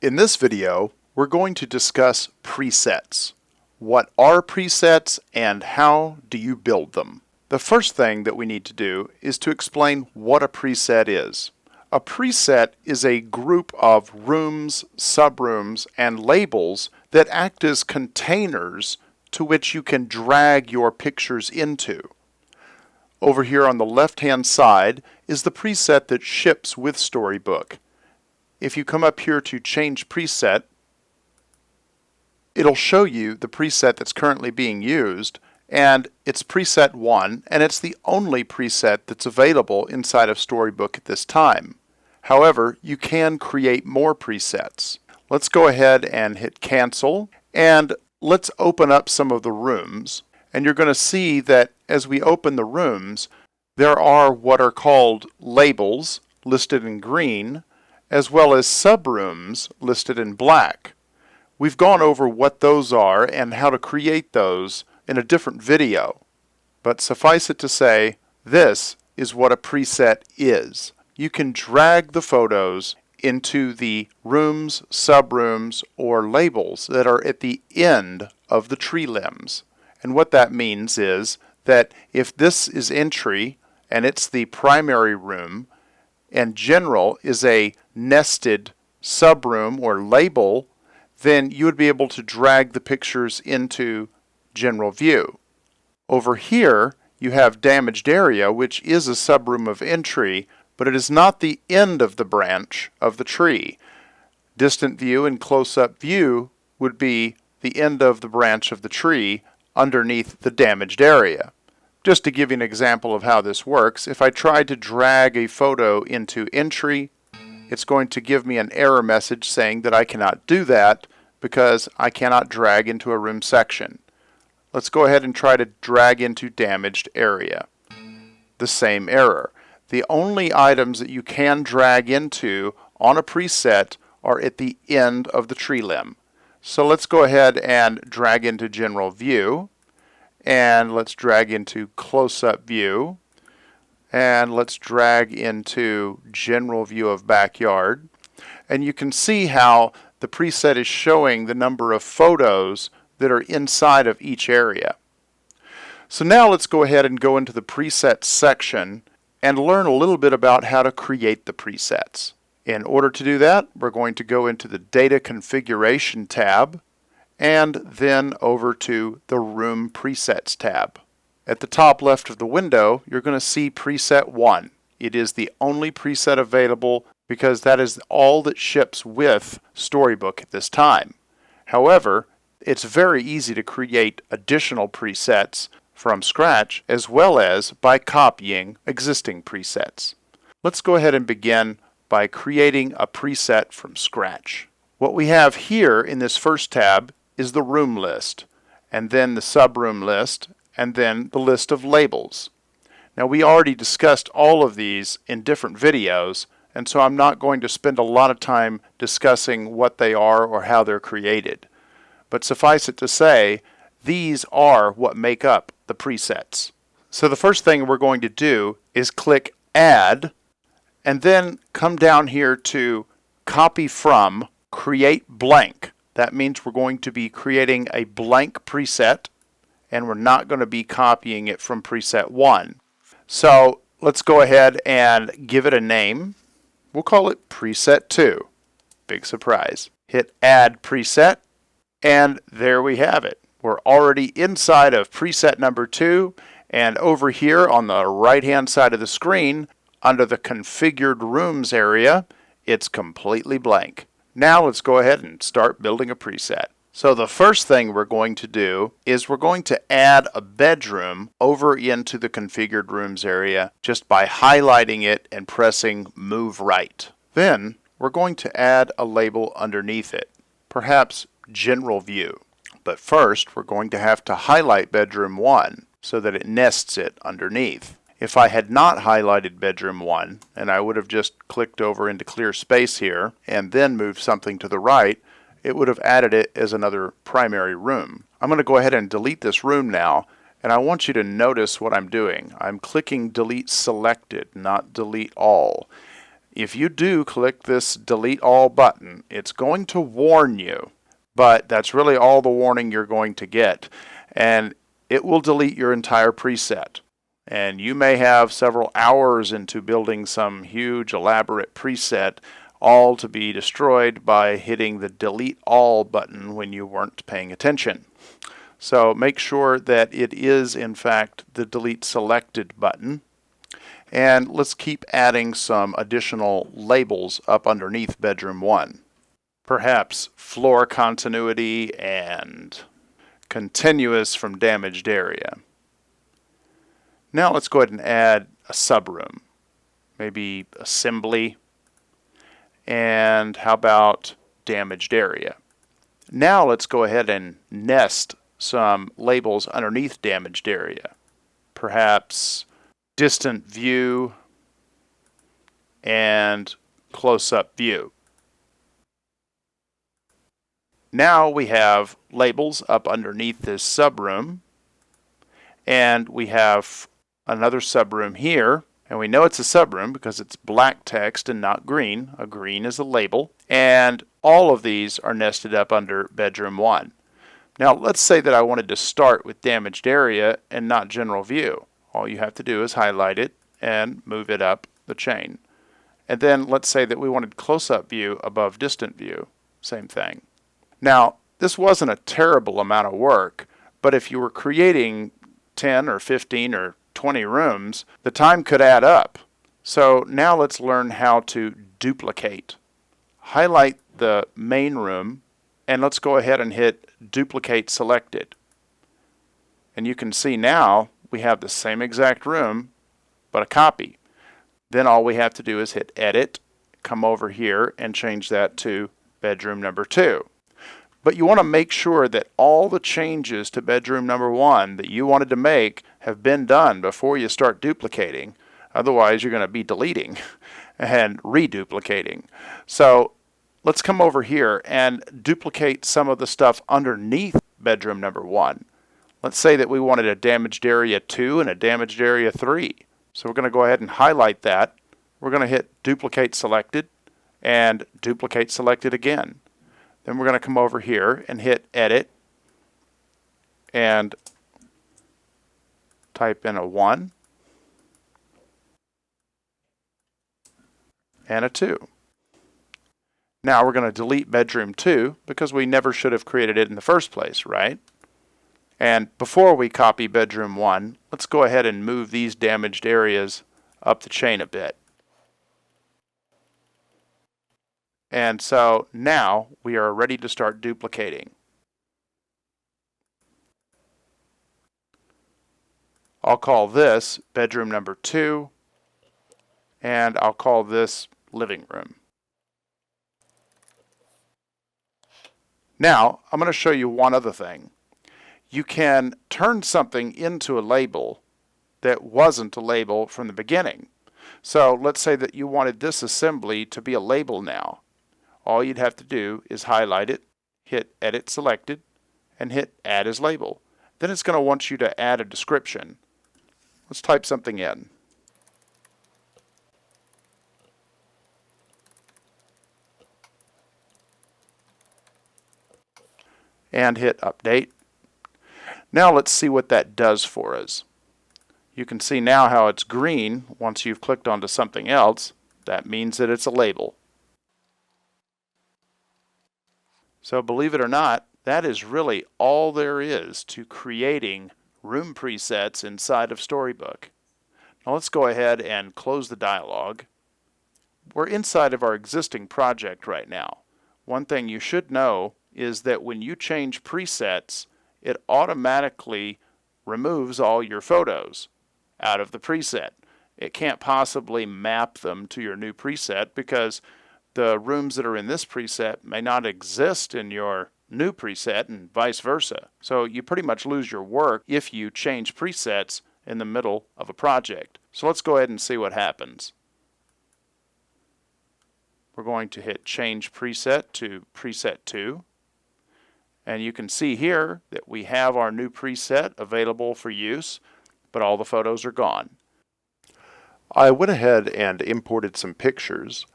In this video, we're going to discuss presets. What are presets and how do you build them? The first thing that we need to do is to explain what a preset is. A preset is a group of rooms, subrooms, and labels that act as containers to which you can drag your pictures into. Over here on the left-hand side is the preset that ships with Storybook. If you come up here to change preset, it'll show you the preset that's currently being used, and it's preset 1, and it's the only preset that's available inside of Storybook at this time. However, you can create more presets. Let's go ahead and hit cancel, and let's open up some of the rooms. And you're going to see that as we open the rooms, there are what are called labels listed in green, as well as subrooms listed in black. We've gone over what those are and how to create those in a different video. But suffice it to say, this is what a preset is. You can drag the photos into the rooms, subrooms, or labels that are at the end of the tree limbs. And what that means is that if this is entry and it's the primary room, and general is a nested subroom or label, then you would be able to drag the pictures into general view. Over here you have damaged area, which is a subroom of entry, but it is not the end of the branch of the tree. Distant view and close-up view would be the end of the branch of the tree underneath the damaged area. Just to give you an example of how this works, if I try to drag a photo into entry, it's going to give me an error message saying that I cannot do that because I cannot drag into a room section. Let's go ahead and try to drag into damaged area. The same error. The only items that you can drag into on a preset are at the end of the tree limb. So let's go ahead and drag into general view. And let's drag into close-up view, and let's drag into general view of backyard. And you can see how the preset is showing the number of photos that are inside of each area. So now let's go ahead and go into the presets section and learn a little bit about how to create the presets. In order to do that, we're going to go into the Data Configuration tab, and then over to the Room Presets tab. At the top left of the window, you're going to see Preset 1. It is the only preset available because that is all that ships with Storybook at this time. However, it's very easy to create additional presets from scratch as well as by copying existing presets. Let's go ahead and begin by creating a preset from scratch. What we have here in this first tab is the room list, and then the subroom list, and then the list of labels. Now we already discussed all of these in different videos, and so I'm not going to spend a lot of time discussing what they are or how they're created. But suffice it to say, these are what make up the presets. So the first thing we're going to do is click Add, and then come down here to Copy From, Create Blank. That means we're going to be creating a blank preset, and we're not going to be copying it from preset 1. So let's go ahead and give it a name. We'll call it preset 2. Big surprise. Hit Add Preset, and there we have it. We're already inside of preset number 2, and over here on the right-hand side of the screen, under the Configured Rooms area, it's completely blank. Now let's go ahead and start building a preset. So the first thing we're going to do is we're going to add a bedroom over into the Configured Rooms area just by highlighting it and pressing Move Right. Then we're going to add a label underneath it, perhaps General View. But first we're going to have to highlight Bedroom 1 so that it nests it underneath. If I had not highlighted Bedroom 1, and I would have just clicked over into clear space here, and then moved something to the right, it would have added it as another primary room. I'm going to go ahead and delete this room now, and I want you to notice what I'm doing. I'm clicking Delete Selected, not Delete All. If you do click this delete all button, it's going to warn you, but that's really all the warning you're going to get. And it will delete your entire preset. And you may have several hours into building some huge elaborate preset, all to be destroyed by hitting the delete all button when you weren't paying attention. So make sure that it is in fact the delete selected button. And let's keep adding some additional labels up underneath bedroom 1. Perhaps floor continuity and continuous from damaged area. Now let's go ahead and add a subroom, maybe assembly, and how about damaged area. Now let's go ahead and nest some labels underneath damaged area. Perhaps distant view and close-up view. Now we have labels up underneath this subroom, and we have another subroom here, and we know it's a subroom because it's black text and not green. A green is a label, and all of these are nested up under bedroom 1. Now let's say that I wanted to start with damaged area and not general view. All you have to do is highlight it and move it up the chain. And then let's say that we wanted close-up view above distant view. Same thing. Now, this wasn't a terrible amount of work, but if you were creating 10 or 15 or 20 rooms, the time could add up. So now let's learn how to duplicate. Highlight the main room, and let's go ahead and hit Duplicate Selected. And you can see now we have the same exact room, but a copy. Then all we have to do is hit Edit, come over here, and change that to bedroom number 2. But you want to make sure that all the changes to bedroom number 1 that you wanted to make have been done before you start duplicating. Otherwise, you're going to be deleting and reduplicating. So let's come over here and duplicate some of the stuff underneath bedroom number 1. Let's say that we wanted a damaged area 2 and a damaged area 3. So we're going to go ahead and highlight that. We're going to hit Duplicate Selected and Duplicate Selected again. Then we're going to come over here and hit Edit and type in a 1 and a 2. Now we're going to delete bedroom 2 because we never should have created it in the first place, right? And before we copy bedroom 1, let's go ahead and move these damaged areas up the chain a bit. And so now we are ready to start duplicating. I'll call this bedroom number 2, and I'll call this living room. Now, I'm going to show you one other thing. You can turn something into a label that wasn't a label from the beginning. So let's say that you wanted this assembly to be a label now. All you'd have to do is highlight it, hit Edit Selected, and hit Add as Label. Then it's going to want you to add a description. Let's type something in. And hit Update. Now let's see what that does for us. You can see now how it's green once you've clicked onto something else. That means that it's a label. So believe it or not, that is really all there is to creating room presets inside of Storybook. Now let's go ahead and close the dialog. We're inside of our existing project right now. One thing you should know is that when you change presets, it automatically removes all your photos out of the preset. It can't possibly map them to your new preset because the rooms that are in this preset may not exist in your new preset and vice versa. So you pretty much lose your work if you change presets in the middle of a project. So let's go ahead and see what happens. We're going to hit Change Preset to Preset 2. And you can see here that we have our new preset available for use, but all the photos are gone. I went ahead and imported some pictures,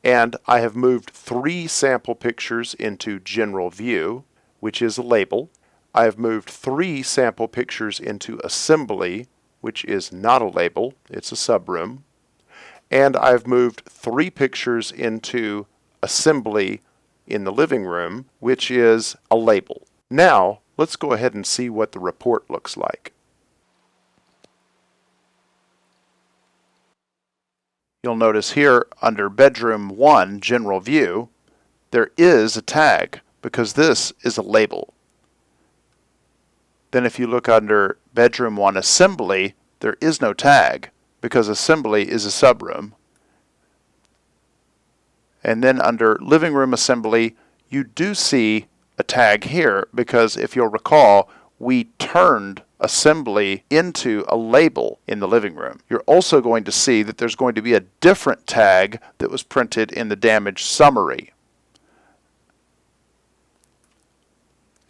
and I have moved 3 sample pictures into General View, which is a label. I have moved 3 sample pictures into Assembly, which is not a label, it's a subroom. And I've moved 3 pictures into Assembly in the living room, which is a label. Now, let's go ahead and see what the report looks like. You'll notice here under Bedroom 1 General View, there is a tag because this is a label. Then if you look under Bedroom 1 Assembly, there is no tag because Assembly is a subroom. And then under Living Room Assembly, you do see a tag here because if you'll recall, we turned Assembly into a label in the living room. You're also going to see that there's going to be a different tag that was printed in the damage summary.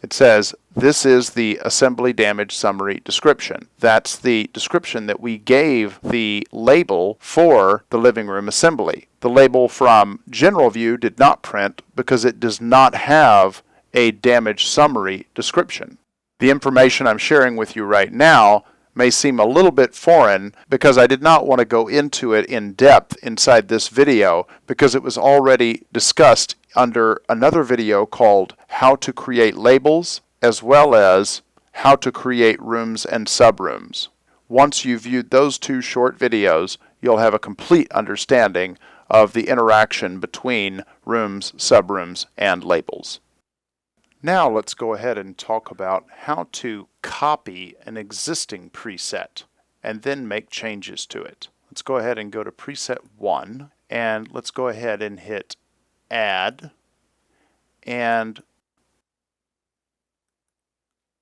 It says, this is the Assembly Damage Summary description. That's the description that we gave the label for the living room assembly. The label from General View did not print because it does not have a damage summary description. The information I'm sharing with you right now may seem a little bit foreign because I did not want to go into it in depth inside this video because it was already discussed under another video called How to Create Labels, as well as How to Create Rooms and Subrooms. Once you've viewed those 2 short videos, you'll have a complete understanding of the interaction between rooms, subrooms, and labels. Now let's go ahead and talk about how to copy an existing preset and then make changes to it. Let's go ahead and go to preset 1 and let's go ahead and hit Add and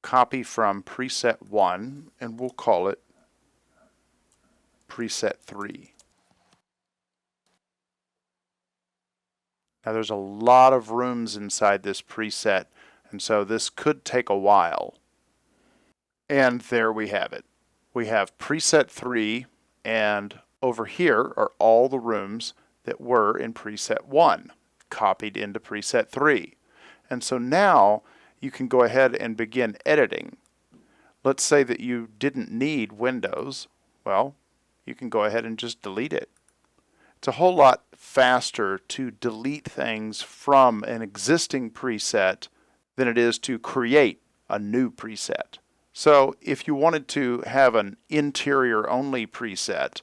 copy from preset 1 and we'll call it preset 3. Now there's a lot of rooms inside this preset, and so this could take a while. And there we have it. We have preset 3, and over here are all the rooms that were in preset 1, copied into preset 3. And so now you can go ahead and begin editing. Let's say that you didn't need windows. Well, you can go ahead and just delete it. It's a whole lot faster to delete things from an existing preset than it is to create a new preset. So if you wanted to have an interior only preset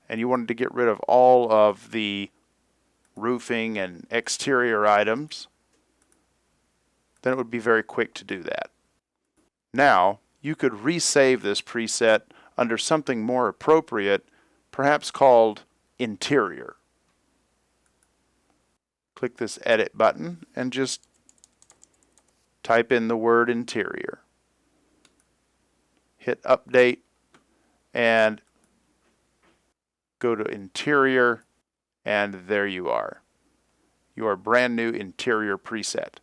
and you wanted to get rid of all of the roofing and exterior items, then it would be very quick to do that. Now you could resave this preset under something more appropriate, perhaps called interior. Click this edit button and just type in the word interior. Hit update and go to interior, and there you are. Your brand new interior preset.